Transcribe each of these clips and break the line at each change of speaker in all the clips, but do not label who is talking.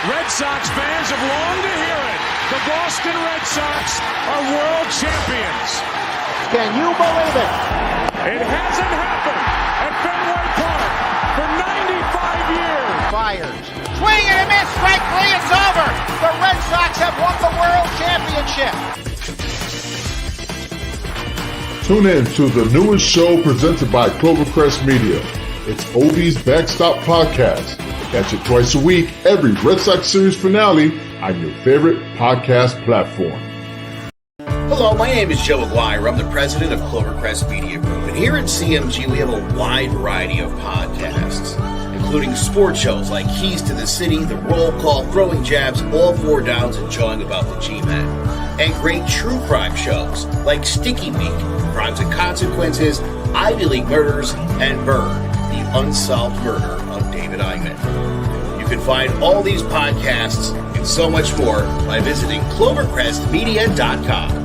Red Sox fans have longed to hear it. The Boston Red Sox are world champions.
Can you believe it?
It hasn't happened at Fenway Park for 95 years.
Fires. Swing and a miss. Strike three. It's over. The Red Sox have won the world championship.
Tune in to the newest show presented by Clovercrest Media. It's Obie's Backstop Podcast. Catch it twice a week, every Red Sox series finale on your favorite podcast platform.
Hello, my name is Joe Aguirre. I'm the president of Clovercrest Media Group. And here at CMG, we have a wide variety of podcasts, including sports shows like Keys to the City, The Roll Call, Throwing Jabs, All Four Downs, and Jawing About the G-Men. And great true crime shows like Sticky Meat, Crimes and Consequences, Ivy League Murders, and Bird, the unsolved murder of David Eichmann. You can find all these podcasts and so much more by visiting clovercrestmedia.com.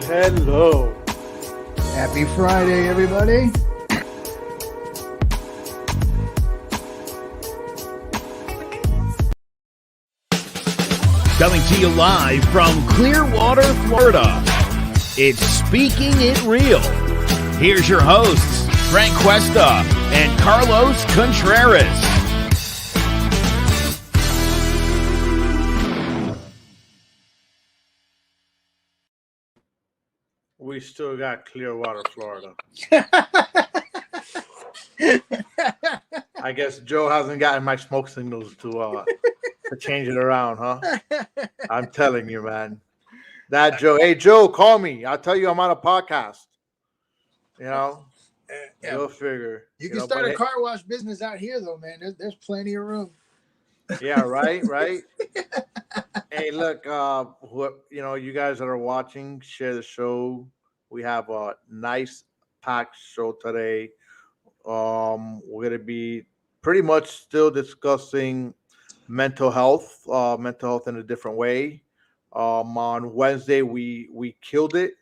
Hello. Happy Friday, everybody.
Coming to you live from Clearwater, Florida. It's Speaking It Real. Here's your hosts, Frank Cuesta and Carlos Contreras.
We still got Clearwater, Florida. I guess Joe hasn't gotten my smoke signals to change it around, huh? I'm telling you, man. That Joe. Hey, Joe, call me. I'll tell you I'm on a podcast. You know,
Yeah.
Go figure.
You can start a car wash business out here, though, man. There's plenty of room.
Yeah, right. Hey, look, you guys that are watching, share the show. We have a nice packed show today. We're gonna be pretty much still discussing mental health in a different way. On Wednesday, we killed it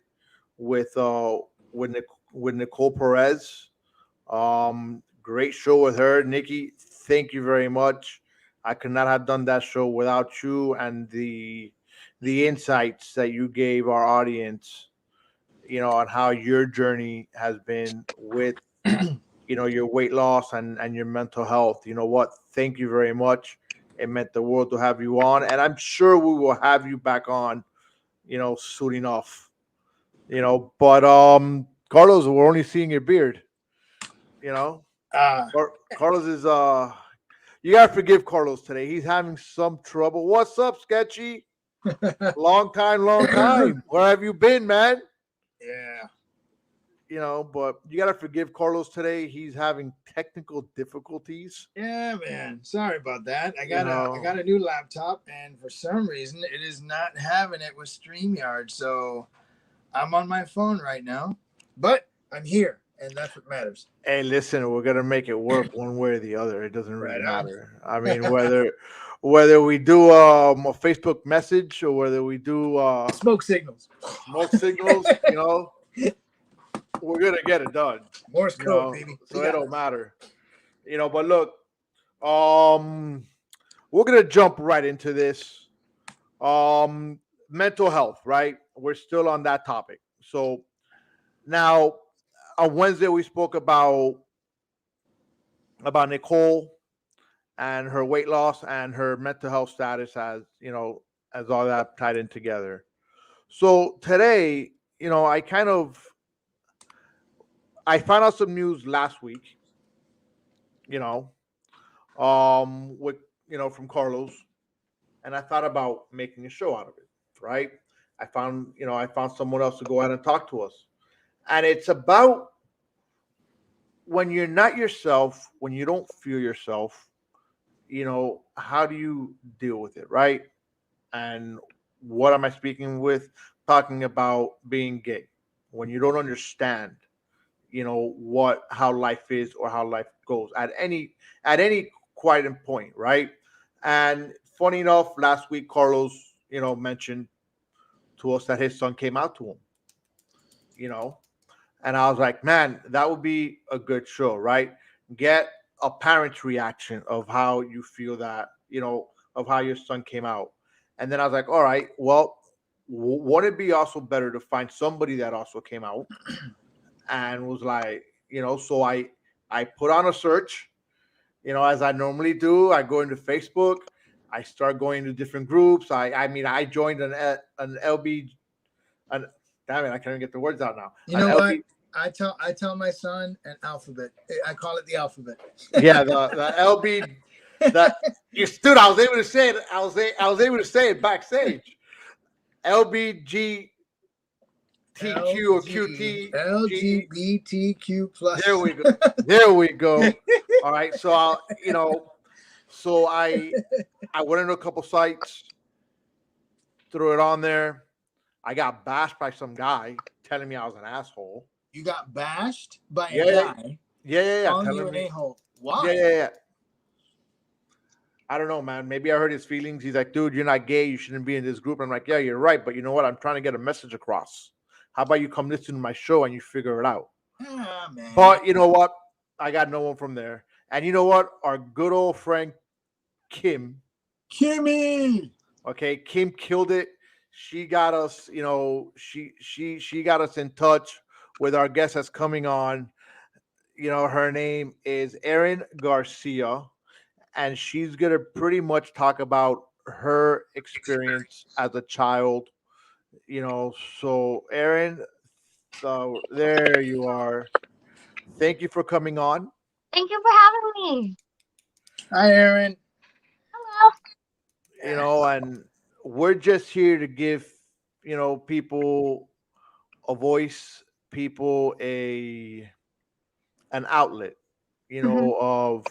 with Nicole Perez. Great show with her, Nikki. Thank you very much. I could not have done that show without you and the insights that you gave our audience, on how your journey has been with, your weight loss and your mental health. You know what? Thank you very much. It meant the world to have you on, and I'm sure we will have you back on, soon enough. But Carlos, we're only seeing your beard. Carlos is you gotta forgive Carlos today. He's having some trouble. What's up, Sketchy? Long time. Where have you been, man?
Yeah.
But you gotta forgive Carlos today. He's having technical difficulties.
Yeah, man. Sorry about that. I got a new laptop, and for some reason, it is not having it with StreamYard. So I'm on my phone right now, but I'm here, and that's what matters.
Hey, listen, we're gonna make it work one way or the other. It doesn't really matter. I mean, whether we do a Facebook message or whether we do
smoke signals,
we're gonna get it done.
Morse code, baby.
So it don't matter. But look, we're gonna jump right into this. Mental health, right? We're still on that topic. So now on Wednesday we spoke about Nicole and her weight loss and her mental health status as all that tied in together. So today, I found out some news last week, from Carlos, and I thought about making a show out of it, right? I found someone else to go ahead and talk to us. And it's about when you're not yourself, when you don't feel yourself, how do you deal with it, right? And what am I speaking with? Talking about being gay. When you don't understand, how life is or how life goes at any quiet point, right? And funny enough, last week Carlos, mentioned to us that his son came out to him, you know, and I was like, man, that would be a good show, right? Get a parent's reaction of how you feel that, of how your son came out. And then I was like, all right, well, wouldn't it be also better to find somebody that also came out and was like, so I put on a search, as I normally do. I go into Facebook, I start going to different groups. I joined an LB, an damn it, I can't even get the words out now.
You know what? I tell my son an alphabet. I call it the alphabet.
Yeah, the LB. That you stood. I was able to say it. I was able to say it backstage. LBG. TQ or QT.
LGBTQ plus.
There we go. There we go. All right. So I went into a couple sites, threw it on there. I got bashed by some guy telling me I was an asshole.
You got bashed by a guy?
Yeah.
Calling you an a-hole. Why?
Yeah. I don't know, man. Maybe I hurt his feelings. He's like, dude, you're not gay. You shouldn't be in this group. I'm like, yeah, you're right. But you know what? I'm trying to get a message across. How about you come listen to my show and you figure it out?
Man.
But you know what? I got no one from there. And you know what? Our good old friend
Kimmy.
Okay, Kim killed it. She got us, she got us in touch with our guest that's coming on. Her name is Erin Garcia, and she's gonna pretty much talk about her experience as a child. So Erin, so there you are. Thank you for coming on.
Thank you for having me.
Hi, Erin.
Hello.
And we're just here to give, people a voice, people an outlet, of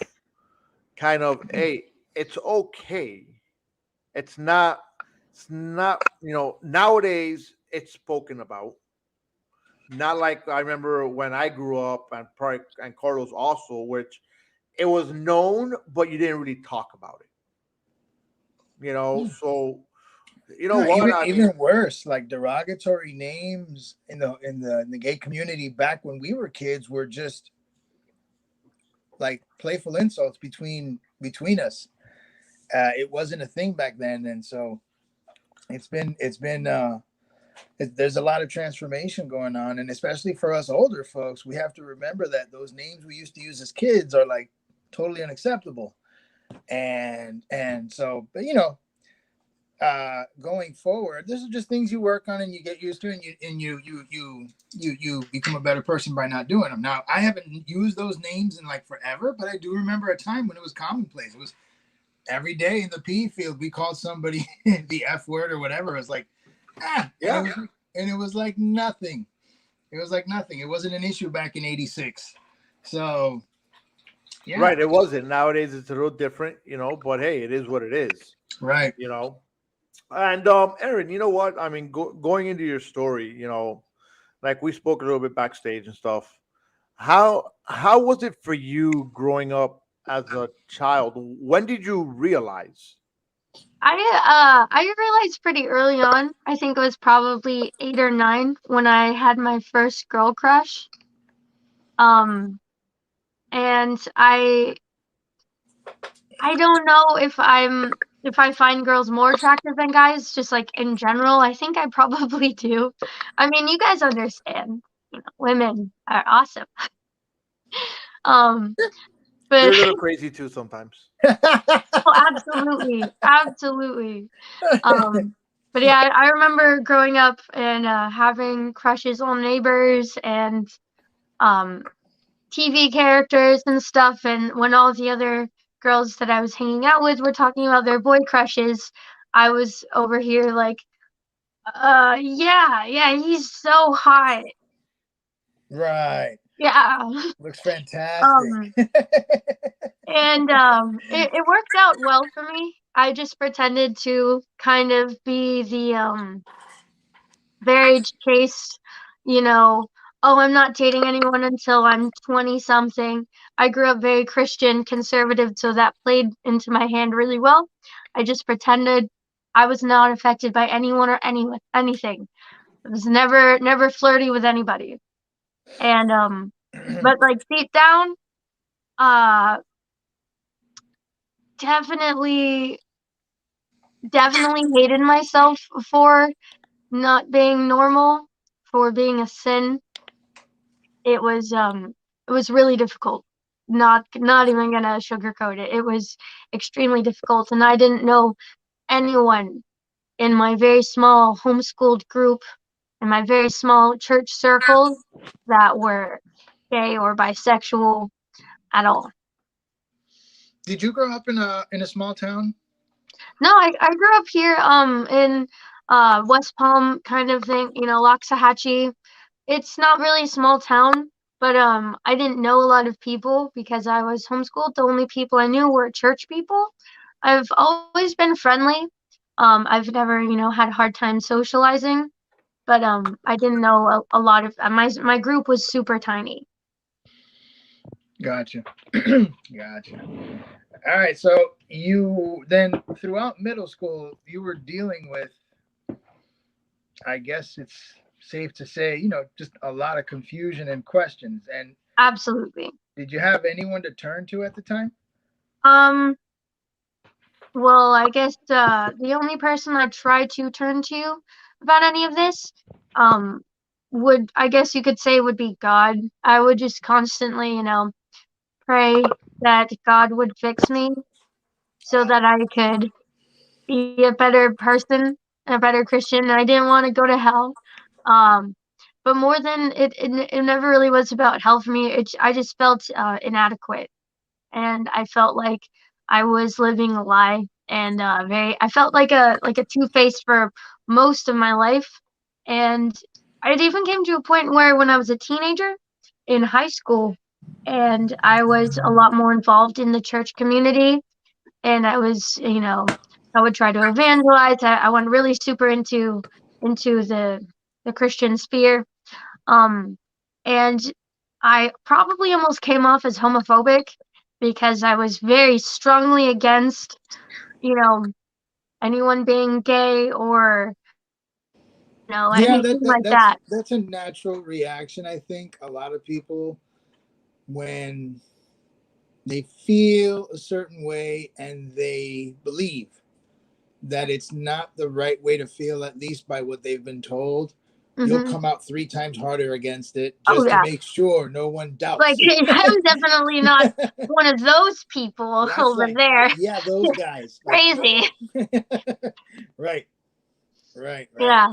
kind of, hey, it's okay. It's not, nowadays it's spoken about. Not like I remember when I grew up and Carlos also, which it was known, but you didn't really talk about it. So
even worse, like derogatory names in the gay community back when we were kids were just like playful insults between us. It wasn't a thing back then, and so there's a lot of transformation going on, and especially for us older folks, we have to remember that those names we used to use as kids are like totally unacceptable. And so, but going forward, this is just things you work on and you get used to, and you become a better person by not doing them. Now, I haven't used those names in like forever, but I do remember a time when it was commonplace. It was every day in the P field, we called somebody the F word or whatever. It was like,
yeah.
And it was like nothing. It was like nothing. It wasn't an issue back in '86. So, yeah.
Right. It wasn't. Nowadays, it's a little different, but hey, it is what it is.
Right.
And Erin, you know what? I mean, going into your story, like we spoke a little bit backstage and stuff. How was it for you growing up as a child? When did you realize?
I realized pretty early on. I think it was probably 8 or 9 when I had my first girl crush. And I don't know if I find girls more attractive than guys, just like in general. I think I probably do. I mean, you guys understand, women are awesome. But
you're a little crazy too sometimes.
Oh, absolutely. But yeah, I remember growing up and having crushes on neighbors and TV characters and stuff. And when all the other girls that I was hanging out with were talking about their boy crushes, I was over here like, yeah, he's so hot.
Right.
Yeah.
Looks fantastic.
And it worked out well for me. I just pretended to kind of be the very chaste, oh, I'm not dating anyone until I'm 20 something. I grew up very Christian, conservative, so that played into my hand really well. I just pretended I was not affected by anyone or anything. I was never flirty with anybody. And but like deep down, uh definitely hated myself for not being normal, for being a sin. It was really difficult. Not even gonna sugarcoat it. It was extremely difficult, and I didn't know anyone in my very small homeschooled group, in my very small church circle, that were gay or bisexual at all.
Did you grow up in a small town?
No, I grew up here in West Palm kind of thing, Loxahatchee. It's not really a small town, but I didn't know a lot of people because I was homeschooled. The only people I knew were church people. I've always been friendly. I've never, had a hard time socializing, but I didn't know a lot of my group was super tiny.
Gotcha. Gotcha. All right. So you then throughout middle school, you were dealing with, I guess it's safe to say, just a lot of confusion and questions. And
Absolutely.
did you have anyone to turn to at the time?
Well, I guess the only person I try to turn to about any of this, would I guess you could say would be God. I would just constantly, pray that God would fix me so that I could be a better person, a better Christian. I didn't want to go to hell. Um, but more than it never really was about hell for me. I just felt inadequate, and I felt like I was living a lie, and I felt like a two-faced for most of my life, and it even came to a point where when I was a teenager in high school, and I was a lot more involved in the church community, and I was, I would try to evangelize. I went really super into the Christian sphere, um, and I probably almost came off as homophobic because I was very strongly against, you know, anyone being gay or,
Yeah,
anything like that.
that's a natural reaction. I think a lot of people, when they feel a certain way and they believe that it's not the right way to feel, at least by what they've been told, you'll
Hmm.
come out 3 times harder against it
Oh
just to
yeah,
make sure no one
like
doubts.
I'm definitely not one of those people
That's
over
like,
there.
yeah, those guys. Like,
Crazy.
no. Right, right, right.
Yeah.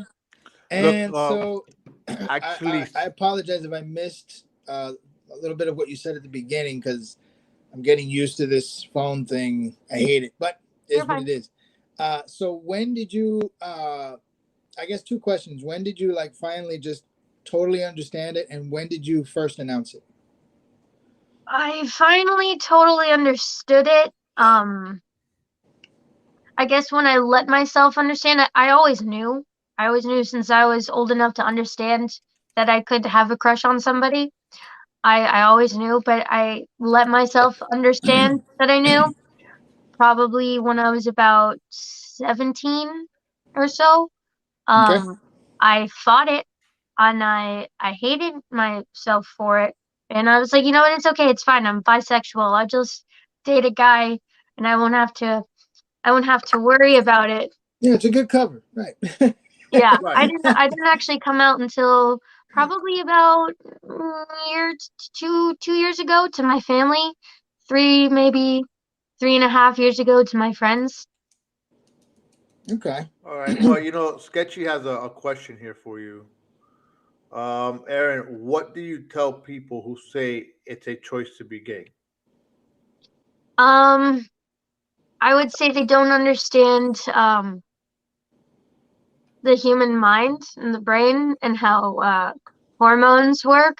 Look,
And so
actually,
I apologize if I missed a little bit of what you said at the beginning, because I'm getting used to this phone thing. I hate it, but it
You're
is what
fine.
it is. So when did you, I guess 2 questions. When did you like finally just totally understand it? And when did you first announce it?
I finally totally understood it. I guess when I let myself understand it, I always knew. I always knew since I was old enough to understand that I could have a crush on somebody. I always knew, but I let myself understand that I knew probably when I was about 17 or so.
Okay.
Um, I fought it, and I hated myself for it. And I was like, you know what? It's okay. It's fine. I'm bisexual. I'll just date a guy, and I won't have to worry about it.
Yeah, it's a good cover. Right.
Yeah,
right.
I didn't actually come out until probably about year two years ago to my family, maybe 3.5 years ago to my friends.
Okay.
All right. Well, Sketchy has a question here for you. Erin, what do you tell people who say it's a choice to be gay?
Um, I would say they don't understand the human mind and the brain and how hormones work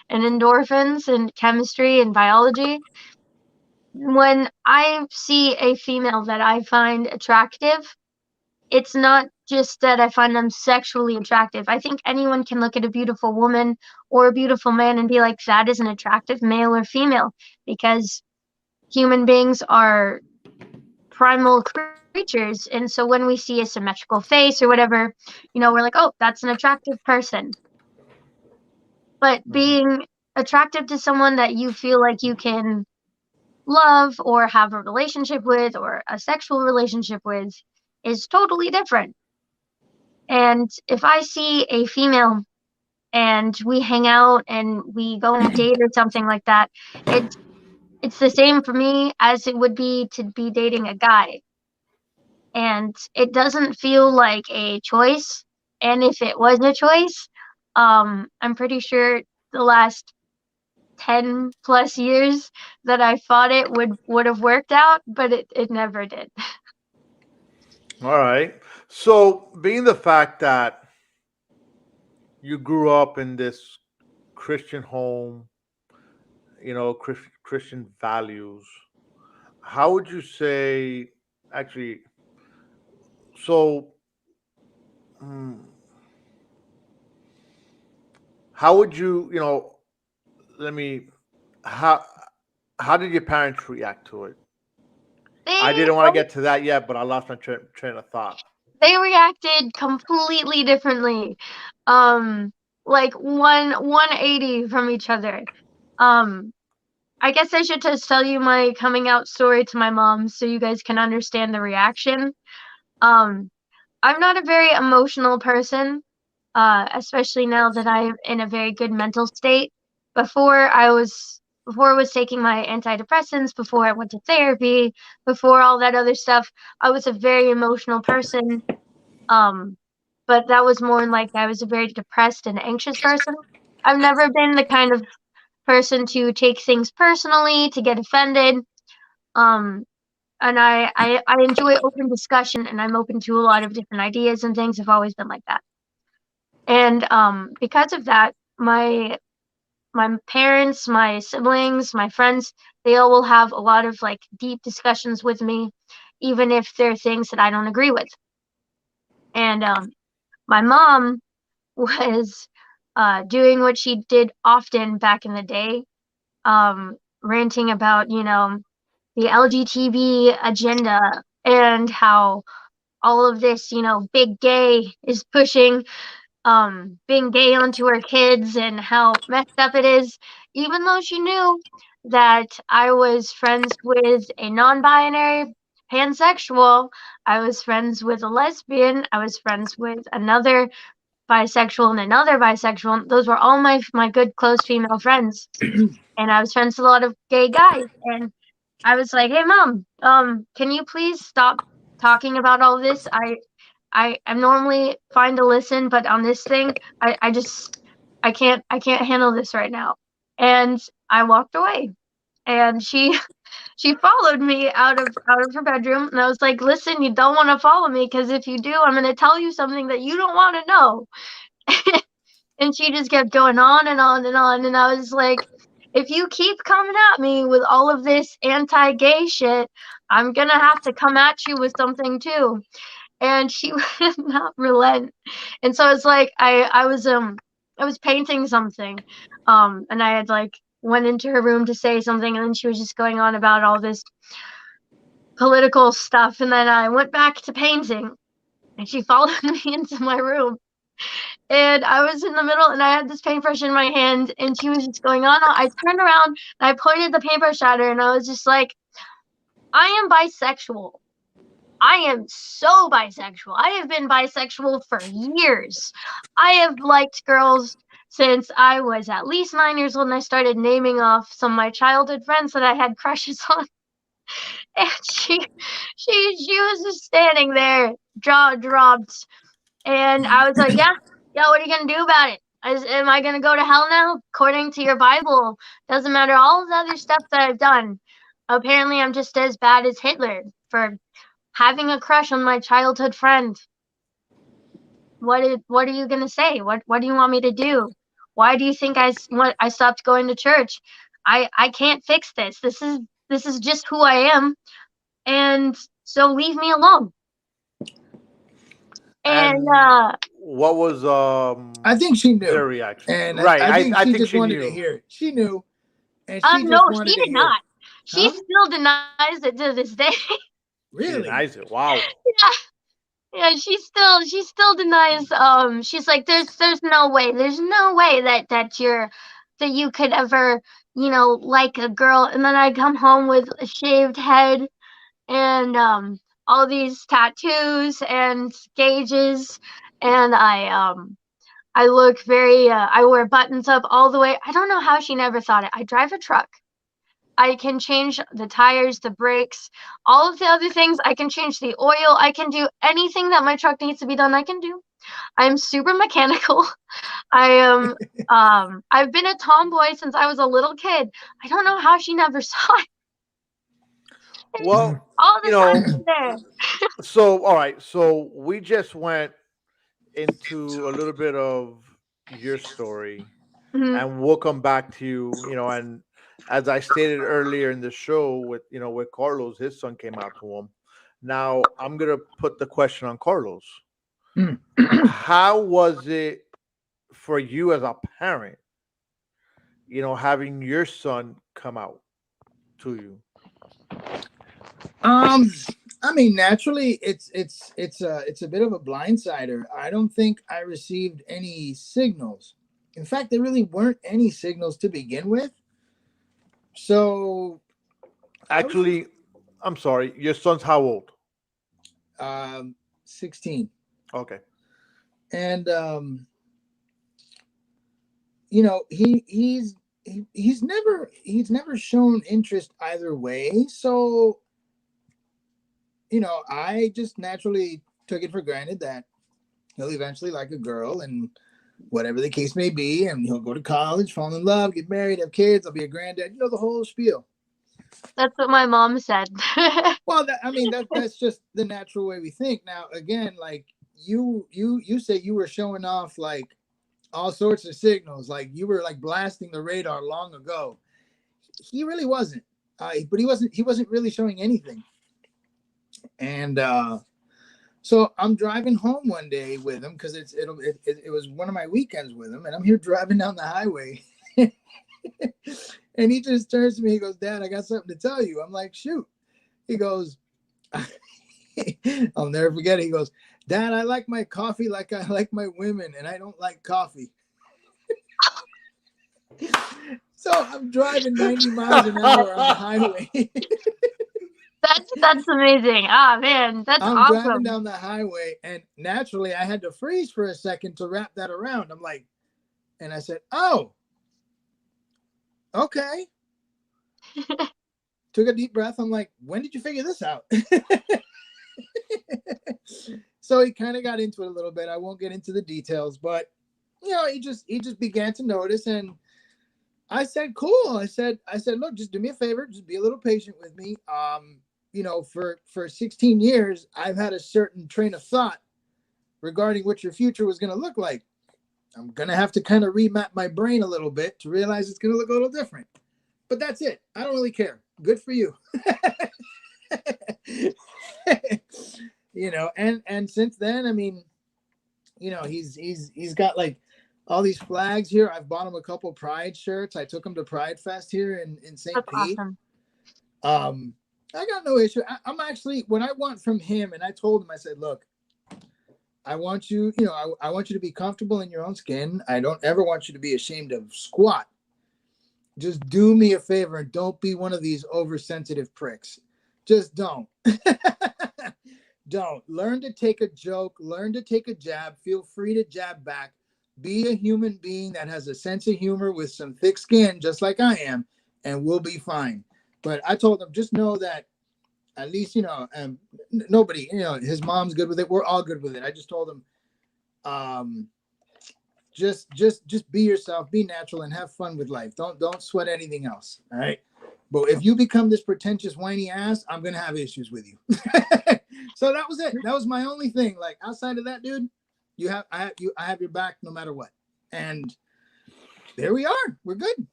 and endorphins and chemistry and biology. When I see a female that I find attractive, it's not just that I find them sexually attractive. I think anyone can look at a beautiful woman or a beautiful man and be like, that is an attractive male or female, because human beings are primal creatures. And so when we see a symmetrical face or whatever, we're like, oh, that's an attractive person. But being attractive to someone that you feel like you can love or have a relationship with or a sexual relationship with is totally different. And if I see a female and we hang out and we go on a date or something like that, it's the same for me as it would be to be dating a guy. And it doesn't feel like a choice. And if it was a choice, I'm pretty sure the last 10 plus years that I thought it would have worked out, but it never did.
All right. So, being the fact that you grew up in this Christian home, Christian values, how would you say, actually, so, hmm, how would let me, how, how did your parents react to it? I
They
didn't want to get to that yet, but I lost my train of thought.
they reacted completely differently. Like 180 from each other. Um, I guess I should just tell you my coming out story to my mom so you guys can understand the reaction. Um, I'm not a very emotional person, especially now that I'm in a very good mental state. Before I was taking my antidepressants, before I went to therapy, before all that other stuff, I was a very emotional person. Um, but that was more like I was a very depressed and anxious person. I've never been the kind of person to take things personally, to get offended. Um, and I enjoy open discussion, and I'm open to a lot of different ideas and things. I've always been like that. And because of that, my parents, my siblings, my friends, they all will have a lot of like deep discussions with me, even if they're things that I don't agree with. And my mom was doing what she did often back in the day, ranting about, the LGBT agenda and how all of this, big gay is pushing being gay onto her kids and how messed up it is, even though she knew that I was friends with a non-binary pansexual, I was friends with a lesbian, I was friends with another bisexual and another bisexual. Those were all my good close female friends. And I was friends with a lot of gay guys. And I was like, hey mom, can you please stop talking about all this? I'm normally fine to listen, but on this thing, I can't handle this right now. And I walked away. And she followed me out of her bedroom, and I was like, listen, you don't want to follow me, because if you do, I'm going to tell you something that you don't want to know. And she just kept going on and on and on. And I was like, if you keep coming at me with all of this anti-gay shit, I'm going to have to come at you with something too. And she would not relent. And so it's like I was painting something. And I had like went into her room to say something, and then she was just going on about all this political stuff. And then I went back to painting, and she followed me into my room. And I was in the middle, and I had this paintbrush in my hand, and she was just going on. I turned around and I pointed the paintbrush at her, and I was just like, I am bisexual. I am so bisexual. I have been bisexual for years. I have liked girls since I was at least 9 years old, and I started naming off some of my childhood friends that I had crushes on. And she was just standing there, jaw dropped. And I was like, yeah, what are you going to do about it? Am I going to go to hell now? According to your Bible, doesn't matter all the other stuff that I've done. Apparently, I'm just as bad as Hitler for having a crush on my childhood friend. What are you going to say? What do you want me to do? Why do you think I stopped going to church? I can't fix this. This is just who I am. And so leave me alone. And
what was
I think she knew
their reaction?
and
Right,
I think
I
she
think
just
she
wanted
knew.
to hear it. She knew, and she
no,
just wanted
she
to
did
hear
not.
it.
She
Huh?
still denies it to this day.
She
Really?
denies it. Wow.
Yeah, she still denies. She's like, there's no way, that you could ever, like a girl. And then I come home with a shaved head and all these tattoos and gauges, and I look very. I wear buttons up all the way. I don't know how she never thought it. I drive a truck. I can change the tires, the brakes, all of the other things. I can change the oil. I can do anything that my truck needs to be done. I can do. I'm super mechanical. I am. I've been a tomboy since I was a little kid. I don't know how she never saw it.
Well,
All the time there.
so all right. So we just went into a little bit of your story,
Mhm.
and we'll come back to you. And as I stated earlier in the show, with Carlos, his son came out to him. Now I'm gonna put the question on Carlos. How was it for you as a parent? Having your son come out to you.
I mean, naturally, it's a bit of a blindsider. I don't think I received any signals. In fact, there really weren't any signals to begin with. So,
Actually, I'm sorry. Your son's how old?
16.
Okay.
And he's never shown interest either way. So, I just naturally took it for granted that he'll eventually like a girl and whatever the case may be, and he'll go to college, fall in love, get married, have kids, I'll be a granddad, the whole spiel.
That's what my mom said.
Well, that's just the natural way we think. Now, again, like you say you were showing off like all sorts of signals, like you were like blasting the radar long ago. He really wasn't, but he wasn't really showing anything. And so I'm driving home one day with him because it was one of my weekends with him, and I'm here driving down the highway, and he just turns to me. He goes, "Dad, I got something to tell you." I'm like, "Shoot." He goes, "I'll never forget it." He goes, "Dad, I like my coffee like I like my women, and I don't like coffee." So I'm driving 90 miles an hour on the highway.
That's amazing. Ah, man, that's
I'm
awesome.
driving down the highway, and naturally I had to freeze for a second to wrap that around. I'm like, and I said, "Oh, okay." Took a deep breath. I'm like, "When did you figure this out?" So he kind of got into it a little bit. I won't get into the details, but he just began to notice, and I said, "Cool." I said, "Look, just do me a favor, just be a little patient with me. For 16 years, I've had a certain train of thought regarding what your future was going to look like. I'm going to have to kind of remap my brain a little bit to realize it's going to look a little different. But that's it. I don't really care. Good for you." And since then, I mean, he's got like all these flags here. I've bought him a couple Pride shirts. I took him to Pride Fest here in St.
That's
Pete.
awesome.
I got no issue. I'm actually, what I want from him, and I told him, I said, "Look, I want you, I want you to be comfortable in your own skin. I don't ever want you to be ashamed of squat. Just do me a favor and don't be one of these oversensitive pricks. Just don't." Don't. Learn to take a joke. Learn to take a jab. Feel free to jab back. Be a human being that has a sense of humor with some thick skin, just like I am, and we'll be fine. But I told him, just know that at least, nobody, his mom's good with it. We're all good with it. I just told him, just be yourself, be natural, and have fun with life. Don't sweat anything else. All right. But if you become this pretentious, whiny ass, I'm going to have issues with you. So that was it. That was my only thing. Like, outside of that, dude, I have your back no matter what. And there we are. We're good.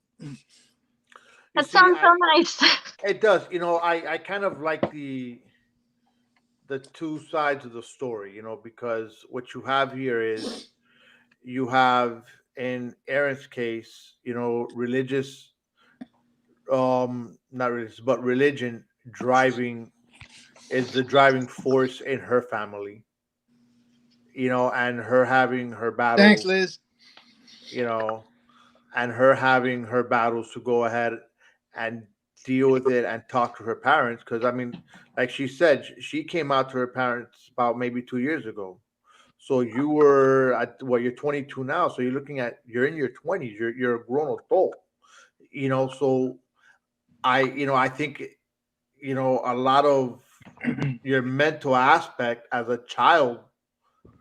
That sounds so nice.
It does. I kind of like the the two sides of the story, because what you have here is you have in Erin's case, religious, not religious, but religion driving is the driving force in her family, and her having her
Thanks,
battles,
Liz.
you know, and her having her battles to go ahead and deal with it and talk to her parents. Because I mean, like she said, she came out to her parents about maybe 2 years ago. So you were at you're 22 now. So you're in your 20s. You're a grown adult. So I think a lot of your mental aspect as a child,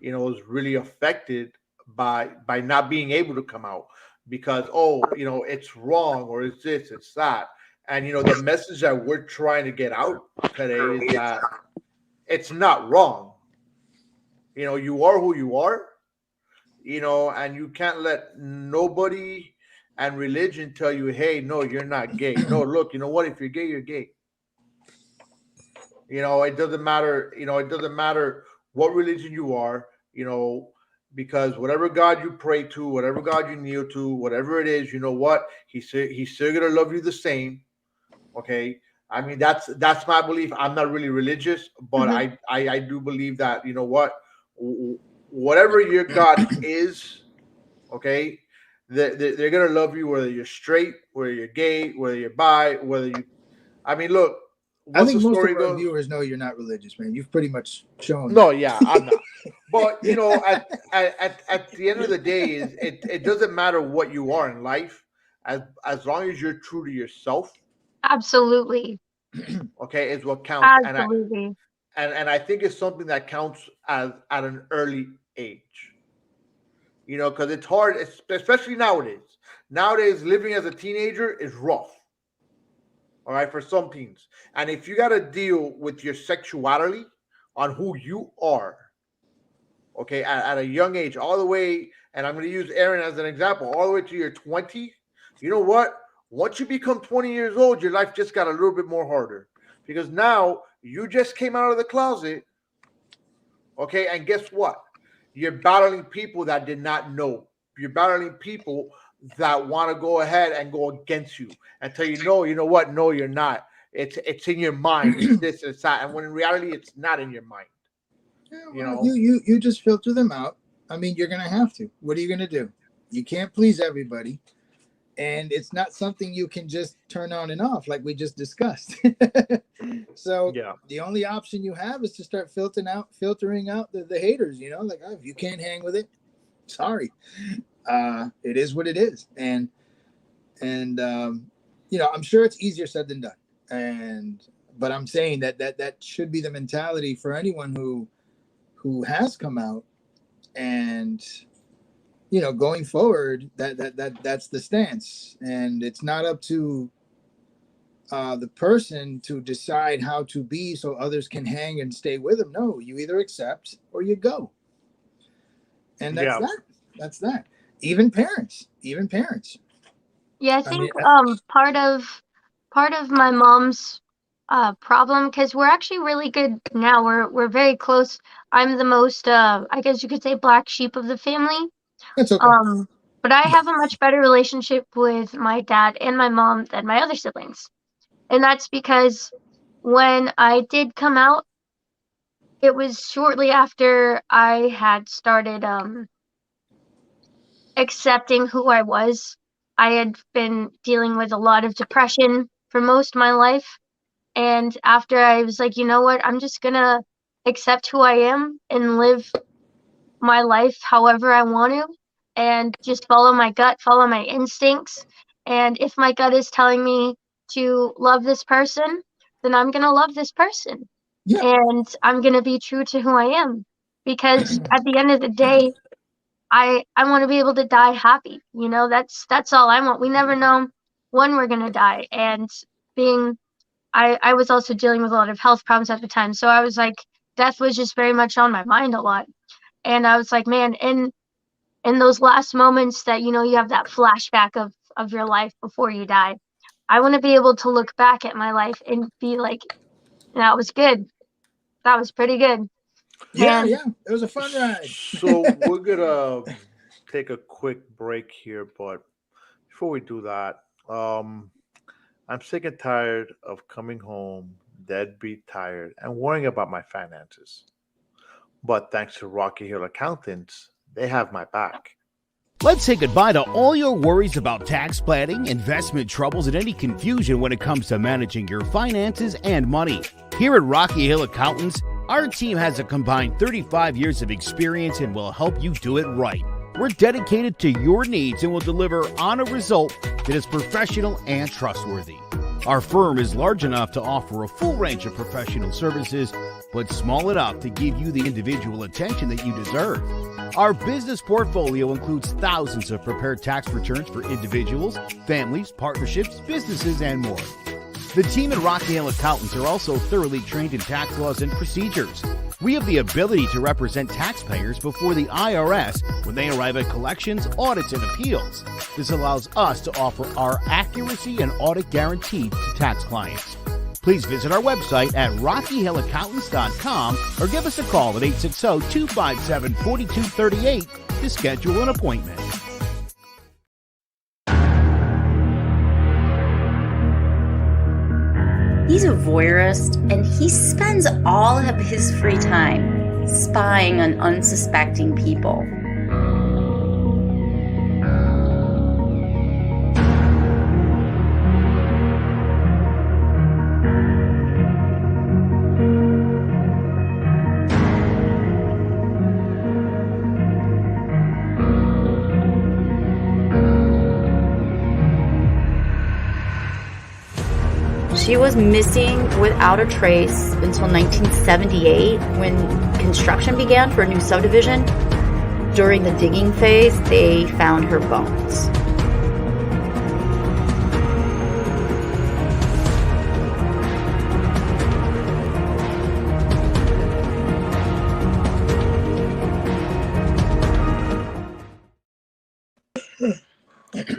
is really affected by not being able to come out because it's wrong or it's this, it's that. And the message that we're trying to get out today is that it's not wrong. You are who you are, and you can't let nobody and religion tell you, hey, no, you're not gay. No, look, you know what? If you're gay, you're gay. It doesn't matter. It doesn't matter what religion you are. Because whatever God you pray to, whatever God you kneel to, whatever it is, you know what? He's still gonna love you the same. Okay. I mean, that's my belief. I'm not really religious, but
Mhm.
I do believe that what, whatever your God is, okay, they're gonna love you whether you're straight, whether you're gay, whether you're bi, whether you. I mean, look,
I
what's the
think most of
story
our
goes?
viewers know you're not religious, man. You've pretty much shown
No,
that.
yeah, I'm not. But at the end of the day, is it doesn't matter what you are in life, as long as you're true to yourself.
Absolutely.
Okay, is what counts.
Absolutely.
And I think it's something that counts as at an early age. Because it's hard, especially nowadays. Nowadays, living as a teenager is rough. All right, for some teens, and if you got to deal with your sexuality on who you are, okay, at a young age, all the way, and I'm going to use Erin as an example, all the way to your 20s, you know what? Once you become 20 years old, your life just got a little bit more harder because now you just came out of the closet, okay, and guess what? You're battling people that did not know. You're battling people that want to go ahead and go against you and tell you, no, you know what? No, you're not. It's in your mind. It's this, it's that. And when in reality, it's not in your mind.
Yeah,
You
well,
know?
you just filter them out. I mean, you're gonna have to. What are you gonna do? You can't please everybody, and it's not something you can just turn on and off like we just discussed. So
Yeah.
the only option you have is to start filtering out the haters. Like, oh, if you can't hang with it, sorry. It is what it is, and I'm sure it's easier said than done. But I'm saying that should be the mentality for anyone who has come out, and going forward, that's the stance, and it's not up to the person to decide how to be so others can hang and stay with them. No, you either accept or you go, and that's
Yeah.
that. Even parents.
Yeah, I
I mean,
think part of my mom's problem, because we're actually really good now. We're very close. I'm the most I guess you could say black sheep of the family.
it's okay.
Um but I have a much better relationship with my dad and my mom than my other siblings. And that's because when I did come out, it was shortly after I had started accepting who I was. I had been dealing with a lot of depression for most of my life. And after I was like, you know what, I'm just gonna accept who I am and live my life however I want to and just follow my gut, follow my instincts. And if my gut is telling me to love this person, then I'm gonna love this person.
Yeah.
And I'm gonna be true to who I am. Because at the end of the day, I want to be able to die happy. That's all I want. We never know when we're gonna die. And being I was also dealing with a lot of health problems at the time. So I was like, death was just very much on my mind a lot. And I was like, man, in those last moments that you have that flashback of your life before you die, I want to be able to look back at my life and be like, that was good. that was pretty good.
Yeah, it was a fun ride.
So we're gonna take a quick break here, but before we do that, I'm sick and tired of coming home deadbeat tired and worrying about my finances. But thanks to Rocky Hill Accountants, they have my back.
Let's say goodbye to all your worries about tax planning, investment troubles, and any confusion when it comes to managing your finances and money. Here at Rocky Hill Accountants, our team has a combined 35 years of experience and will help you do it right. We're dedicated to your needs and will deliver on a result that is professional and trustworthy. Our firm is large enough to offer a full range of professional services, but small enough to give you the individual attention that you deserve. Our business portfolio includes thousands of prepared tax returns for individuals, families, partnerships, businesses, and more. The team at Rocky Hill Accountants are also thoroughly trained in tax laws and procedures. We have the ability to represent taxpayers before the IRS when they arrive at collections, audits, and appeals. This allows us to offer our accuracy and audit guarantee to tax clients. Please visit our website at rockyhillaccountants.com or give us a call at 860-257-4238 to schedule an appointment.
He's a voyeurist, and he spends all of his free time spying on unsuspecting people. She was missing without a trace until 1978 when construction began for a new subdivision. During the digging phase, they found her bones.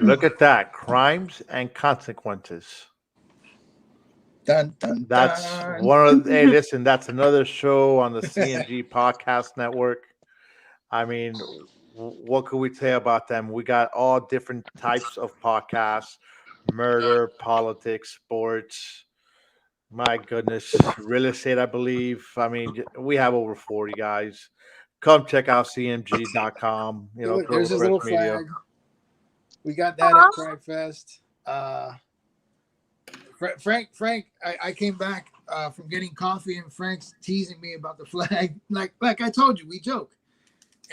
Look at that. Crimes and consequences.
Dun, dun,
That's
dun.
one of hey, listen, that's another show on the CNG podcast network. I mean, what could we say about them? We got all different types of podcasts: murder, politics, sports. My goodness, real estate, I believe. I mean, we have over 40 guys. Come check out cmg.com. You know,
Look, there's his
Clovercrest
little
Media.
flag. We got that at Pride Fest. Frank, I came back from getting coffee, and Frank's teasing me about the flag. Like I told you, we joke.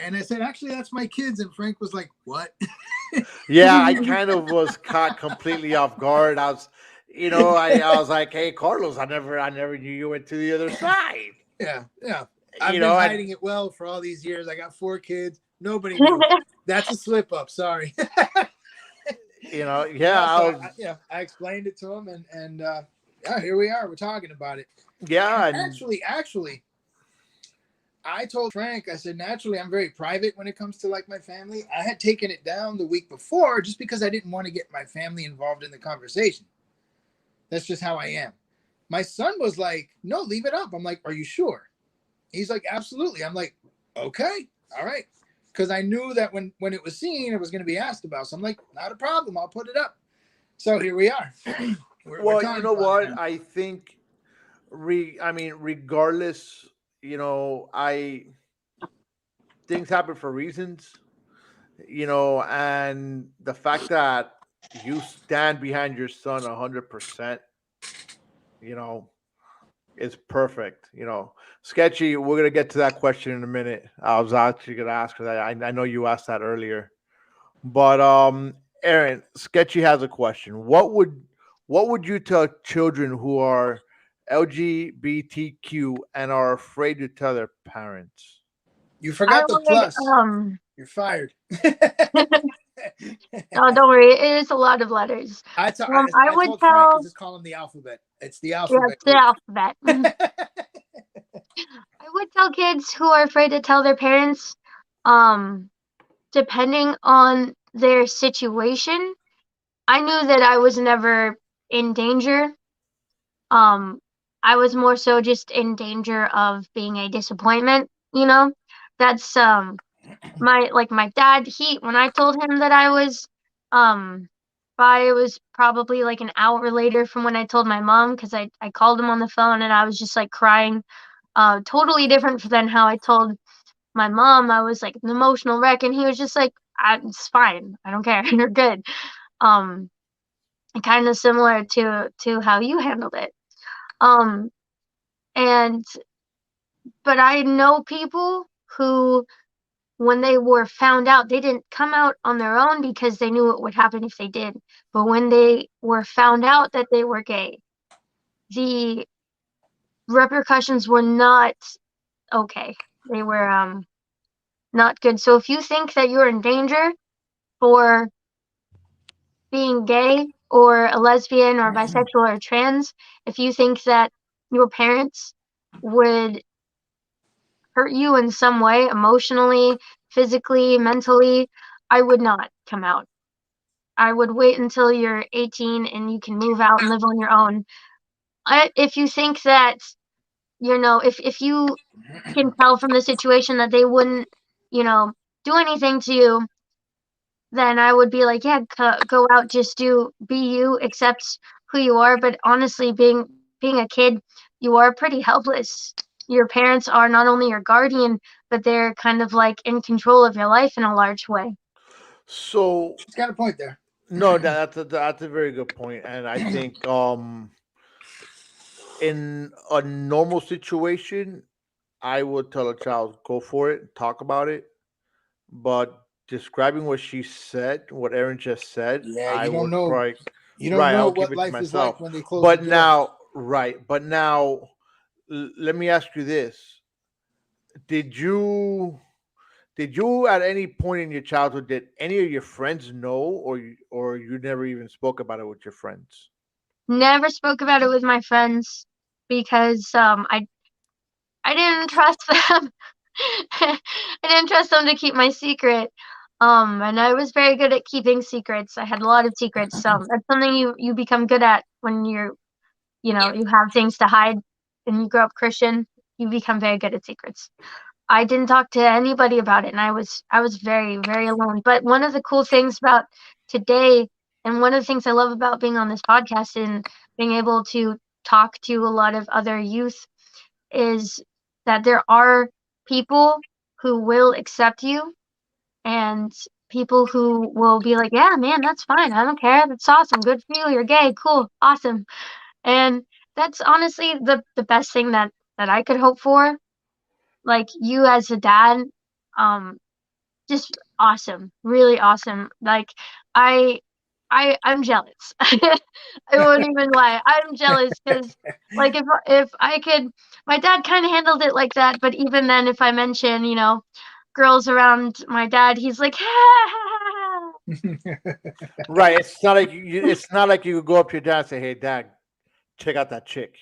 And I said, actually, that's my kids. And Frank was like, what?
Yeah, I kind of was caught completely off guard. I was like, hey, Carlos, I never knew you went to the other side.
Yeah. I've been hiding it well for all these years. I got 4 kids. Nobody knew. That's a slip up. Sorry.
I
explained it to him, and here we are. We're talking about it.
Yeah.
And actually, I told Frank, I said, naturally, I'm very private when it comes to like my family. I had taken it down the week before just because I didn't want to get my family involved in the conversation. That's just how I am. My son was like, no, leave it up. I'm like, are you sure? He's like, absolutely. I'm like, okay, all right. Because I knew that when it was seen, it was going to be asked about. So I'm like, not a problem. I'll put it up. So here we are.
Well, you know what? I think, regardless, things happen for reasons, and the fact that you stand behind your son 100%, is perfect. Sketchy, we're going to get to that question in a minute. I was actually going to ask for that. I know you asked that earlier. But Erin, Sketchy has a question. What would you tell children who are LGBTQ and are afraid to tell their parents?
You forgot the plus. You're fired.
Oh, don't worry. It is a lot of letters.
I would
told
Frank to just call them the alphabet. It's the alphabet.
Yeah, it's the alphabet. I would tell kids who are afraid to tell their parents, depending on their situation. I knew that I was never in danger. I was more so just in danger of being a disappointment, you know? That's my dad, when I told him that I was bi, it was probably like an hour later from when I told my mom, because I called him on the phone and I was just like crying. Totally different than how I told my mom. I was like an emotional wreck, and he was just like, it's fine. I don't care. You're good. Um, kind of similar to how you handled it. Um, and but I know people who, when they were found out, they didn't come out on their own because they knew what would happen if they did. But when they were found out that they were gay, the repercussions were not okay. They were not good. So if you think that you're in danger for being gay or a lesbian or bisexual or trans, if you think that your parents would hurt you in some way, emotionally, physically, mentally, I would not come out. I would wait until you're 18 and you can move out and live on your own. If you think that, if you can tell from the situation that they wouldn't, do anything to you, then I would be like, yeah, go out, just be you, accept who you are. But honestly, being a kid, you are pretty helpless. Your parents are not only your guardian, but they're kind of like in control of your life in a large way.
So
She's got a point there.
no, that's a very good point, and I think in a normal situation, I would tell a child go for it, talk about it. But describing what she said, what Erin just said,
Yeah,
I
you don't
would
know.
probably
You don't
right.
know
I'll keep
what
it to
life is like
myself.
when they close
But
the door.
now, right. But now, let me ask you this: Did you at any point in your childhood did any of your friends know, or you never even spoke about it with your friends?
Never spoke about it with my friends because I didn't trust them. I didn't trust them to keep my secret. And I was very good at keeping secrets. I had a lot of secrets. That's something you become good at when you have things to hide and you grow up Christian. You become very good at secrets. I didn't talk to anybody about it, and I was very, very alone. But one of the cool things about today, and one of the things I love about being on this podcast and being able to talk to a lot of other youth, is that there are people who will accept you, and people who will be like, yeah, man, that's fine. I don't care. That's awesome. Good for you. You're gay. Cool. Awesome. And that's honestly the best thing that I could hope for. Like, you as a dad, um, just awesome. Really awesome. Like, I I'm jealous. I won't even lie. I'm jealous because, like, if I could, my dad kind of handled it like that. But even then, if I mention, girls around my dad, he's like,
Right. It's not like it's not like you could go up to your dad and say, "Hey, Dad, check out that chick."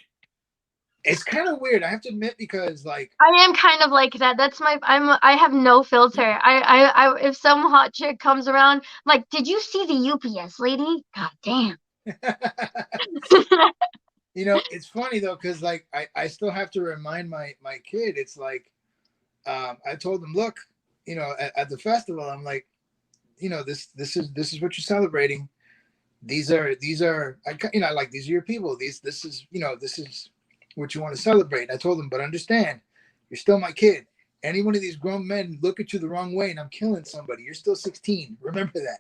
It's kind of weird, I have to admit, because like
I am kind of like that. I have no filter. If some hot chick comes around, I'm like, did you see the UPS lady? God damn.
it's funny though, because like I still have to remind my kid. It's like I told him, look, at the festival, I'm like, this is what you're celebrating. These are like, these are your people. This is what you want to celebrate. I told him, but understand, you're still my kid. Any one of these grown men look at you the wrong way and I'm killing somebody. You're still 16. Remember that.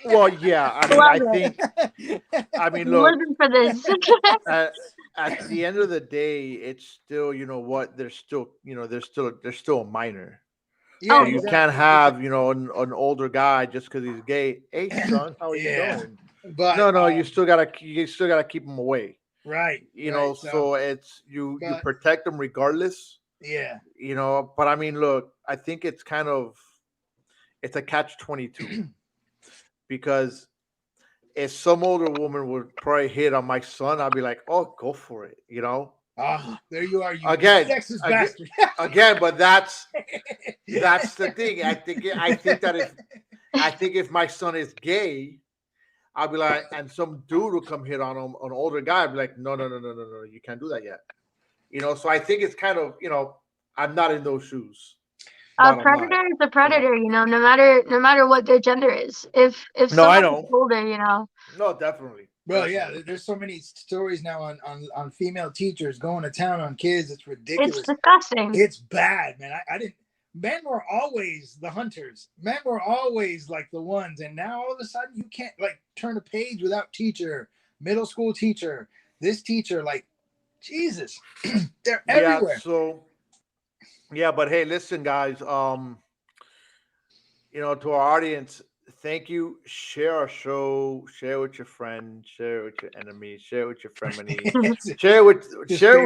Well, yeah. I mean, look.
Living for this.
At the end of the day, it's still, there's still a minor.
Yeah,
So you can't have, an older guy just because he's gay. Hey, son, how are you doing?
But
no, you still gotta keep him away.
Right.
So it's you protect them regardless.
Yeah.
But I mean, look, I think it's it's a catch-22 because if some older woman would probably hit on my son, I'd be like, oh, go for it,
there you are, you
again,
sexist bastard.
Again, but that's the thing. I think if my son is gay, I'll be like, and some dude will come hit on him, an older guy. I'll be like, no, you can't do that yet. So I think it's kind of, I'm not in those shoes.
A predator is a predator, no matter what their gender is. If
No, I
someone's
know.
older,
No, definitely.
Well, yeah, there's so many stories now on female teachers going to town on kids. It's ridiculous.
It's disgusting.
It's bad, man. I didn't. Men were always the hunters. Men were always like the ones, and now all of a sudden you can't like turn a page without teacher, middle school teacher, this teacher. Like, Jesus, they're everywhere.
But hey, listen, guys. To our audience, thank you. Share our show. Share with your friends. Share with your enemies. Share with your frenemies. share with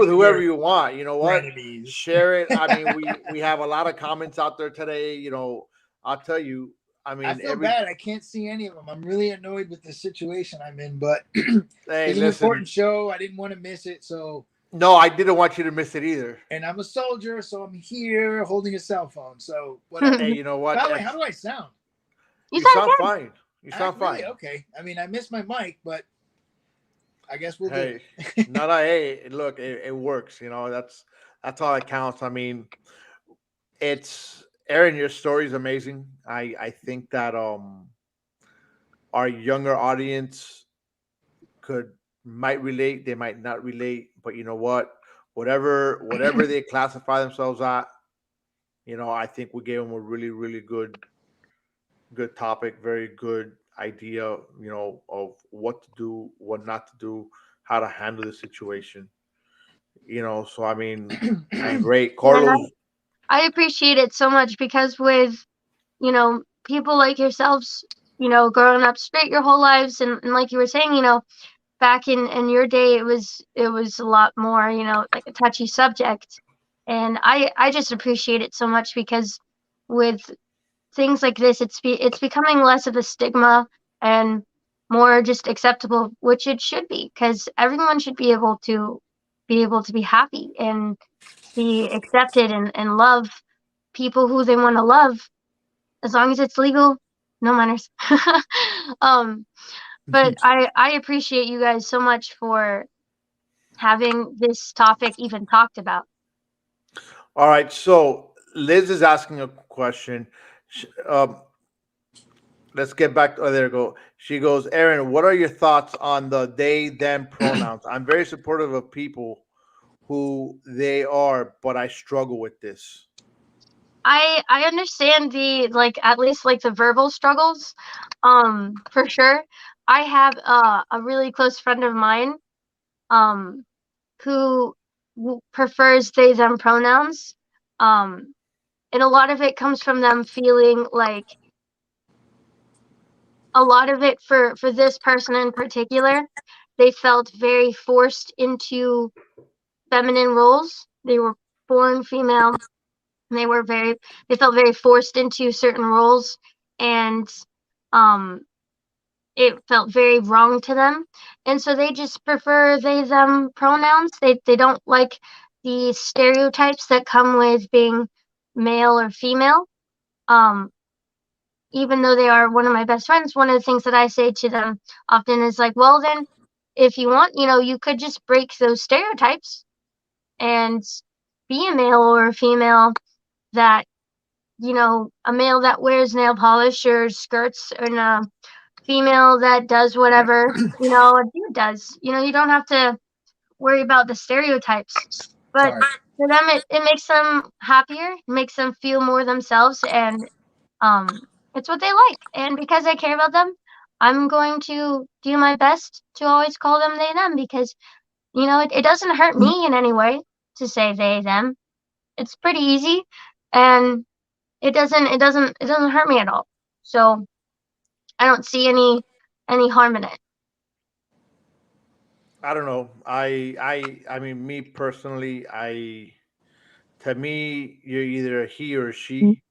whoever you want. You know what?
Frenemies.
Share it. I mean, we have a lot of comments out there today. I'll tell you. I mean,
I feel bad. I can't see any of them. I'm really annoyed with the situation I'm in, but it's an important show. I didn't want to miss it, so.
No, I didn't want you to miss it either.
And I'm a soldier, so I'm here holding a cell phone. So whatever.
Hey, you know what?
By the way, how do I sound?
You sound fine. You sound fine.
Really? Okay. I mean, I missed my mic, but I guess we'll do
it. Hey, look, it works. That's all that counts. I mean, it's Erin. Your story is amazing. I think that our younger audience might relate. They might not relate, but you know what? Whatever they classify themselves at, I think we gave them a really, really good topic, very good idea, of what to do, what not to do, how to handle the situation. So I mean, great, Carlos.
I appreciate it so much because with, people like yourselves, growing up straight your whole lives, and like you were saying, back in your day, it was a lot more, like a touchy subject, and I just appreciate it so much because with things like this, it's becoming less of a stigma and more just acceptable, which it should be, because everyone should be able to be happy and be accepted and love people who they want to love, as long as it's legal, no manners. But I appreciate you guys so much for having this topic even talked about.
All right, so Liz is asking a question. Let's get back. Oh, there you go. She goes, Erin, what are your thoughts on the they, them pronouns? I'm very supportive of people who they are, but I struggle with this.
I understand the, at least the verbal struggles, for sure. I have a really close friend of mine, who prefers they, them pronouns. And a lot of it comes from them feeling like, a lot of it for this person in particular, they felt very forced into feminine roles. They were born female. And they felt very forced into certain roles, and it felt very wrong to them. And so they just prefer they, them pronouns. They don't like the stereotypes that come with being male or female. Even though they are one of my best friends, one of the things that I say to them often is like, well, then if you want, you could just break those stereotypes and be a male or a female that, a male that wears nail polish or skirts, and a female that does whatever, a dude does. You don't have to worry about the stereotypes. But for them, it makes them happier, it makes them feel more themselves, and it's what they like. And because I care about them, I'm going to do my best to always call them they, them, because, it doesn't hurt me in any way to say they, them. It's pretty easy, and it doesn't hurt me at all. So I don't see any harm in it.
I don't know. I mean, me personally, to me, you're either a he or a she.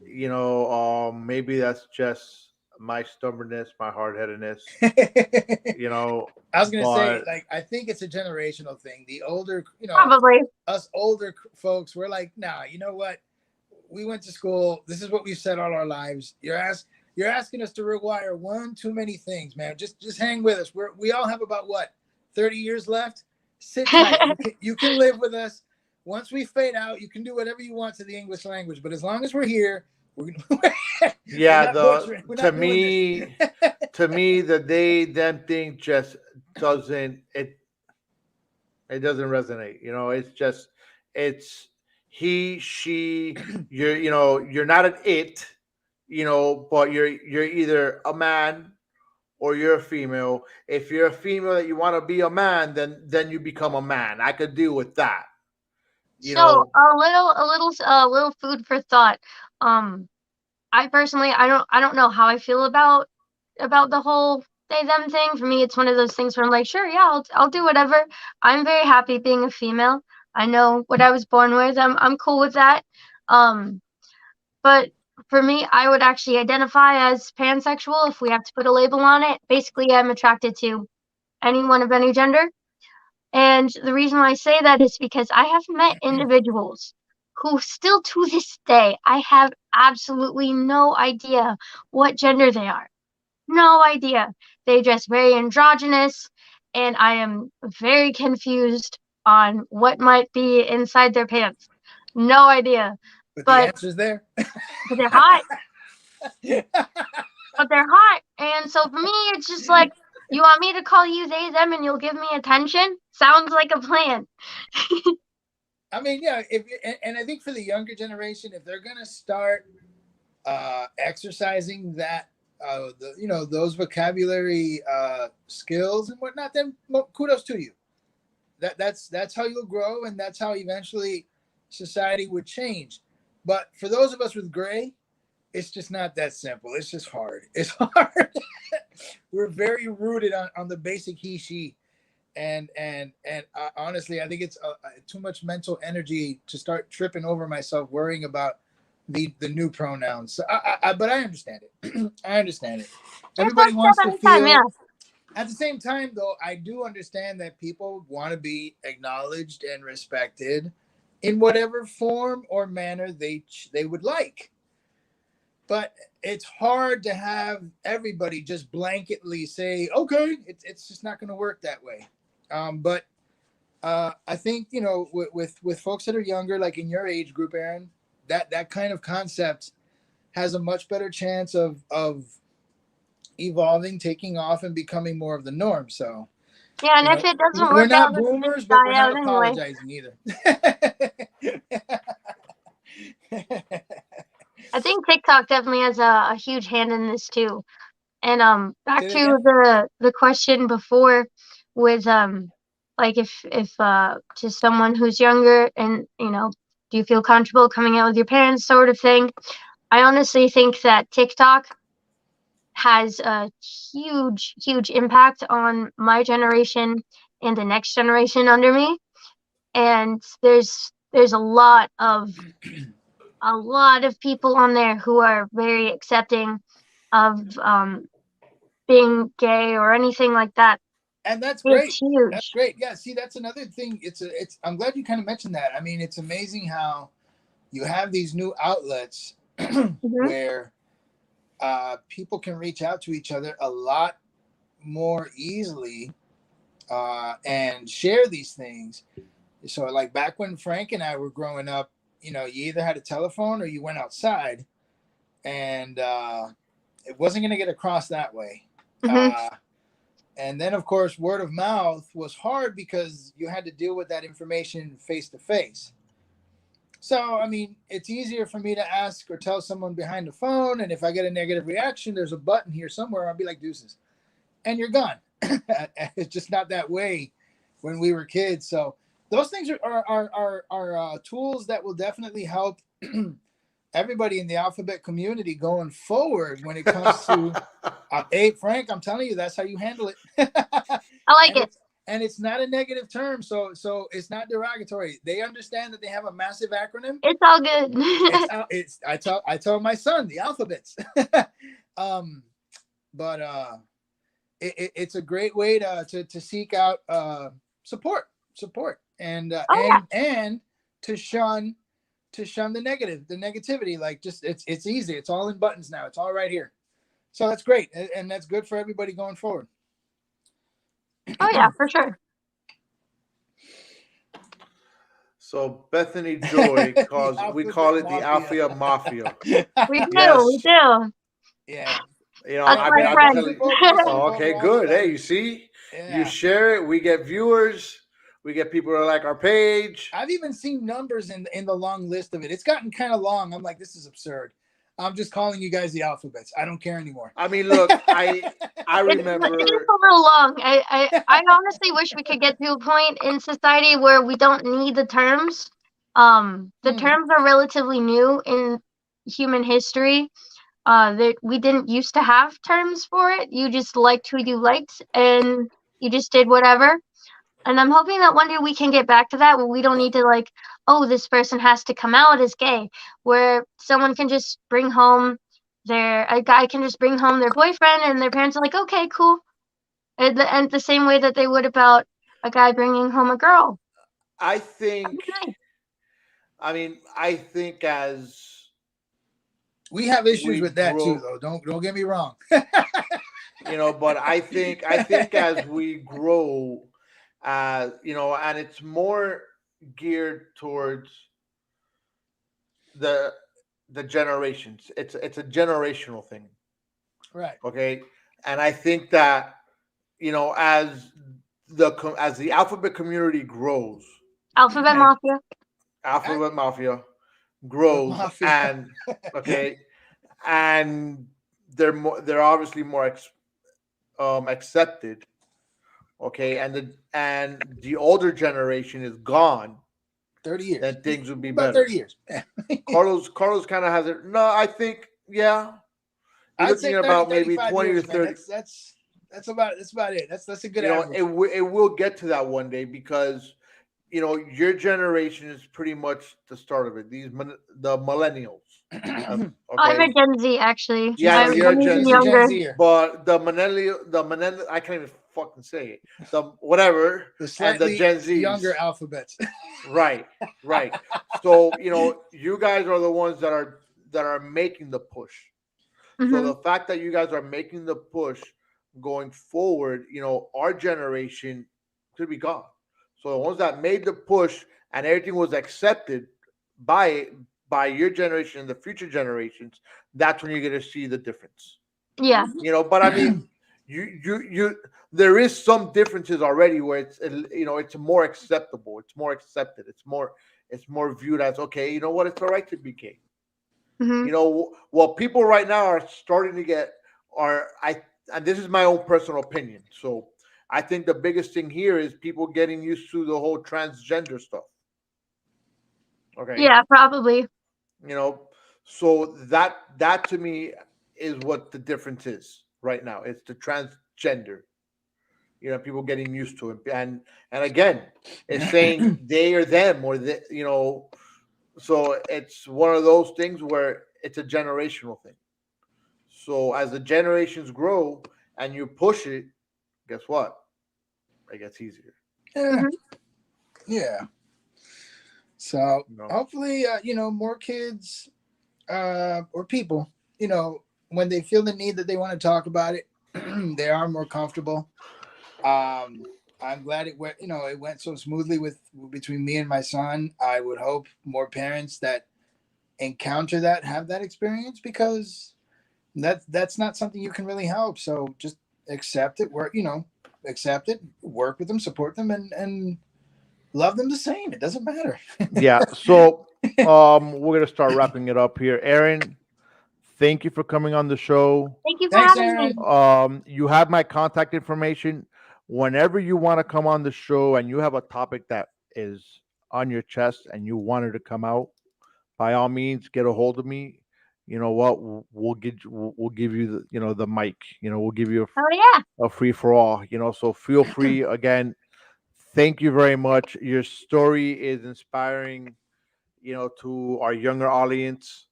Maybe that's just my stubbornness, my hard-headedness.
I was gonna say, I think it's a generational thing. The older,
probably
us older folks, we're like, nah, you know what? We went to school. This is what we've said all our lives. Your ass, You're asking us to rewire one too many things, man. Just hang with us. We all have about 30 years left. Sit tight. You can live with us. Once we fade out, you can do whatever you want to the English language. But as long as we're here, we're
yeah. To me, the they them thing just doesn't it doesn't resonate. It's he, she. You're not an it. But you're either a man or you're a female. If you're a female that you want to be a man, then you become a man. I could deal with that.
So a little food for thought. I personally, I don't know how I feel about the whole they them thing. For me, it's one of those things where I'm like, sure, yeah, I'll do whatever. I'm very happy being a female. I know what I was born with. I'm cool with that. But for me, I would actually identify as pansexual if we have to put a label on it. Basically, I'm attracted to anyone of any gender. And the reason why I say that is because I have met individuals who still to this day, I have absolutely no idea what gender they are. No idea. They dress very androgynous, and I am very confused on what might be inside their pants. No idea.
But the answer's there.
But they're hot. But they're hot. And so for me, it's just like, you want me to call you they, them, and you'll give me attention? Sounds like a plan.
I mean, yeah. And I think for the younger generation, if they're going to start exercising that, those vocabulary skills and whatnot, then kudos to you. That's how you'll grow, and that's how eventually society would change. But for those of us with gray, it's just not that simple. It's just hard. It's hard. We're very rooted on the basic he, she. And honestly, I think it's too much mental energy to start tripping over myself, worrying about the new pronouns. So but I understand it. I understand it. Everybody wants to feel. Yeah. At the same time, though, I do understand that people want to be acknowledged and respected in whatever form or manner they would like. But it's hard to have everybody just blanketly say, okay, it's just not going to work that way. But I think, with folks that are younger, like in your age group, Erin, that kind of concept has a much better chance of evolving, taking off, and becoming more of the norm. So
yeah, and if it doesn't work,
we're not boomers, but we're not apologizing either.
I think TikTok definitely has a huge hand in this too. And back to the question before with like if to someone who's younger and do you feel comfortable coming out with your parents sort of thing, I honestly think that TikTok has a huge impact on my generation and the next generation under me. And there's a lot of people on there who are very accepting of being gay or anything like that.
And that's great. It's huge. That's great. Yeah, see, that's another thing. I'm glad you kind of mentioned that. I mean, it's amazing how you have these new outlets where people can reach out to each other a lot more easily and share these things. So like back when Frank and I were growing up, you either had a telephone or you went outside, and it wasn't going to get across that way. And then, of course, word of mouth was hard because you had to deal with that information face to face. So, I mean, it's easier for me to ask or tell someone behind the phone. And if I get a negative reaction, there's a button here somewhere. I'll be like, deuces. And you're gone. It's just not that way when we were kids. So those things are tools that will definitely help everybody in the alphabet community going forward when it comes to, hey, Frank, I'm telling you, that's how you handle it.
I like it.
And it's not a negative term, so it's not derogatory. They understand that they have a massive acronym.
It's all good.
I tell my son the alphabets. It's a great way to seek out support, and to shun the negativity. Like, just it's easy. It's all in buttons now. It's all right here. So that's great, and that's good for everybody going forward.
Oh yeah, for sure.
So Bethany Joy calls we call it the Alpha Mafia.
We do,
Yes.
we do.
Yeah.
You know,
That's
I
my
mean, I'm
friend.
telling you. Oh, okay, good. Hey, you see, you share it, we get viewers, we get people that like our page.
I've even seen numbers in the long list of it. It's gotten kind of long. I'm like, this is absurd. I'm just calling you guys the alphabets. I don't care anymore.
I mean, look, I remember
it is a little long. I honestly wish we could get to a point in society where we don't need the terms. The terms are relatively new in human history. That we didn't used to have terms for it. You just liked who you liked, and you just did whatever. And I'm hoping that one day we can get back to that where we don't need to like, oh, this person has to come out as gay, where someone can just bring home a guy can just bring home their boyfriend and their parents are like, okay, cool. And the same way that they would about a guy bringing home a girl.
I think, as
we have issues with that too, though. Don't get me wrong.
But I think as we grow, and it's more geared towards the generations. It's a generational thing,
right?
Okay, and I think that as the alphabet community grows,
Alphabet
Mafia grows, and okay, and they're obviously more accepted. Okay, and the older generation is gone.
30 years.
Then things would be
about
better.
30 years.
Carlos kind of has it. No, I think
I'd say 30,
about maybe 20
years,
to 30.
Man. That's about it. That's a good average.
It will get to that one day because your generation is pretty much the start of it. The millennials. Okay?
I'm a Gen Z, actually.
Yeah, you're a Gen
Z.
But the millennial, I can't even fucking say it. The whatever,
and the Gen Z younger alphabets.
Right. So you guys are the ones that are making the push. Mm-hmm. So the fact that you guys are making the push going forward, our generation could be gone. So the ones that made the push and everything was accepted by your generation and the future generations, that's when you're going to see the difference.
Yeah.
But I mean, you there is some differences already where it's more acceptable, it's more accepted, it's more viewed as, okay, you know what, it's all right to be gay. Mm-hmm. People right now are starting to get and this is my own personal opinion. So I think the biggest thing here is people getting used to the whole transgender stuff. Okay.
Yeah, probably.
So that to me is what the difference is right now. It's the transgender. People getting used to it, and again, it's saying they or them or the, so it's one of those things where it's a generational thing. So as the generations grow and you push it, guess what? It gets easier.
Yeah. So hopefully, more kids or people, when they feel the need that they want to talk about it, they are more comfortable. I'm glad it went, it went so smoothly between me and my son. I would hope more parents that encounter that have that experience, because that's not something you can really help. So just accept it, work with them, support them, and love them the same. It doesn't matter.
Yeah. So we're gonna start wrapping it up here. Erin, thank you for coming on the show.
Thank you for having me.
You have my contact information. Whenever you want to come on the show and you have a topic that is on your chest and you wanted to come out, by all means, get a hold of me. You know what? We'll give you the mic. We'll give you a free for all. So feel free. Again, thank you very much. Your story is inspiring. To our younger audience,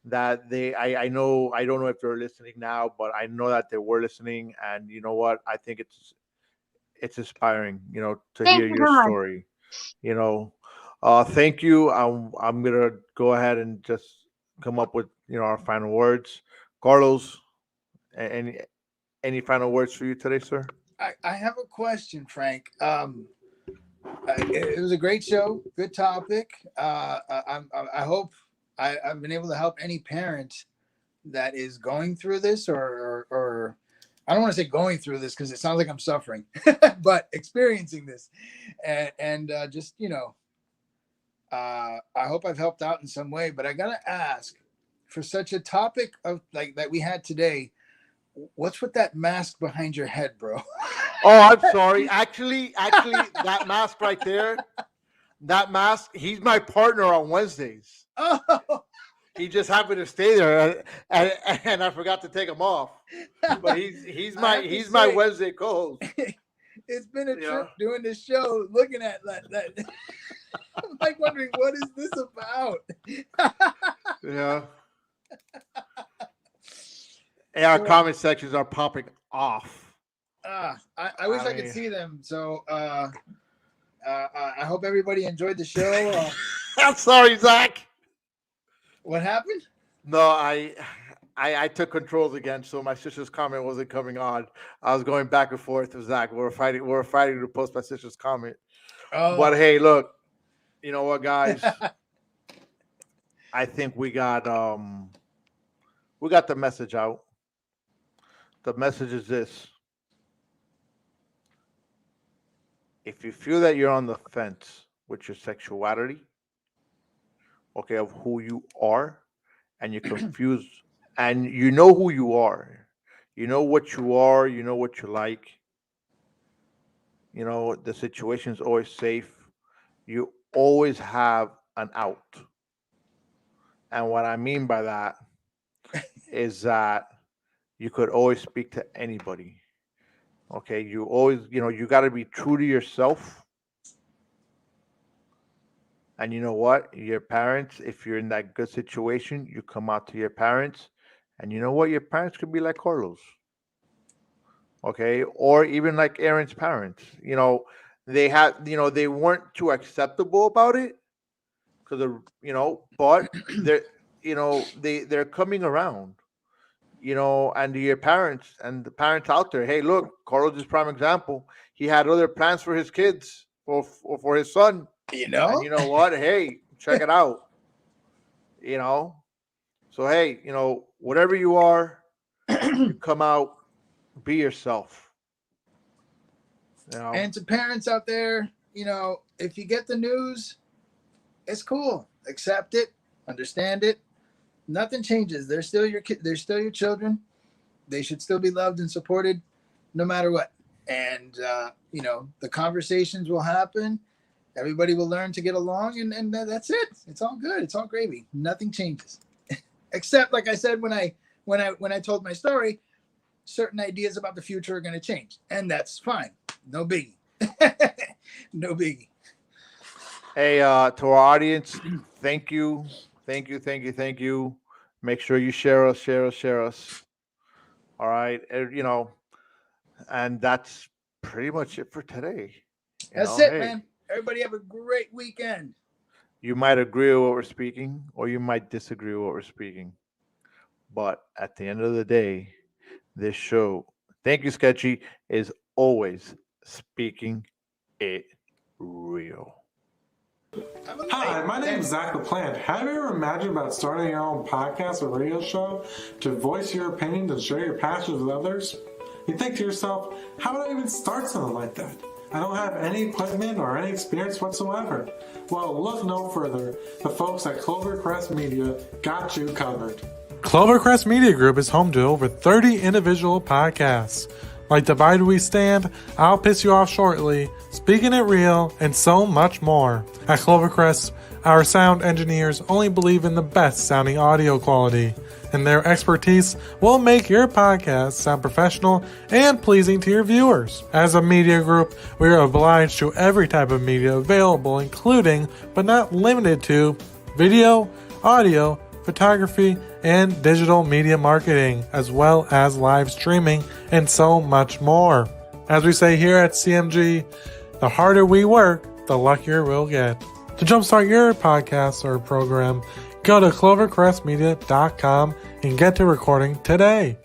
that I know, I don't know if they're listening now, but I know that they were listening, and you know what? I think it's inspiring. To hear your story. Thank you. I'm gonna go ahead and just come up with our final words. Carlos, Any final words for you today, sir?
I have a question, Frank. It was a great show, good topic. I hope I've been able to help any parent that is going through this, or I don't want to say going through this because it sounds like I'm suffering, but experiencing this, and just I hope I've helped out in some way. But I gotta ask, for such a topic of like that we had today, what's with that mask behind your head, bro?
Oh, I'm sorry. Actually, that mask right there, he's my partner on Wednesdays.
Oh,
He just happened to stay there, and I forgot to take him off. But he's my Wednesday co-host.
It's been a trip doing this show, looking at that. I'm like wondering, what is this about?
Yeah. And our comment sections are popping off.
I wish I could see them. So I hope everybody enjoyed the show.
I'm sorry, Zach.
What happened?
No, I took controls again, so my sister's comment wasn't coming on. I was going back and forth with Zach. We're fighting to post my sister's comment.
Oh.
But hey, look, you know what, guys? I think we got the message out. The message is this. If you feel that you're on the fence with your sexuality, okay, of who you are, and you're confused, and you know who you are, you know what you are, you know what you like, you know, the situation's always safe, you always have an out. And what I mean by that is that you could always speak to anybody. Okay, you always, you got to be true to yourself. And you know what? Your parents, if you're in that good situation, you come out to your parents. And you know what? Your parents could be like Carlos. Okay, or even like Erin's parents. They weren't too acceptable about it because of, but they're coming around. And to your parents and the parents out there, hey, look, Carlos is prime example. He had other plans for his kids or for his son. And you know what? Hey, check it out. So hey, whatever you are, you come out, be yourself.
And to parents out there, if you get the news, it's cool. Accept it, understand it. Nothing changes. They're still your kid. They're still your children. They should still be loved and supported, no matter what. And the conversations will happen. Everybody will learn to get along, and that's it. It's all good. It's all gravy. Nothing changes, except, like I said when I told my story, certain ideas about the future are going to change, and that's fine. No biggie. No biggie.
Hey, to our audience, thank you. Thank you. Make sure you share us. All right. And that's pretty much it for today.
That's it, man. Everybody have a great weekend.
You might agree with what we're speaking, or you might disagree with what we're speaking. But at the end of the day, this show, thank you, Sketchy, is always speaking it real.
Hi, my name is Zach LaPlante. Have you ever imagined about starting your own podcast or radio show to voice your opinions and share your passions with others? You think to yourself, how would I even start something like that? I don't have any equipment or any experience whatsoever. Well, look no further. The folks at Clovercrest Media got you covered. Clovercrest Media Group is home to over 30 individual podcasts, like Divide We Stand, I'll Piss You Off Shortly, Speaking It Real, and so much more. At Clovercrest, our sound engineers only believe in the best sounding audio quality, and their expertise will make your podcast sound professional and pleasing to your viewers. As a media group, we are obliged to every type of media available, including, but not limited to, video, audio, photography, and digital media marketing, as well as live streaming, and so much more. As we say here at CMG, the harder we work, the luckier we'll get. To jumpstart your podcast or program, go to clovercrestmedia.com and get to recording today.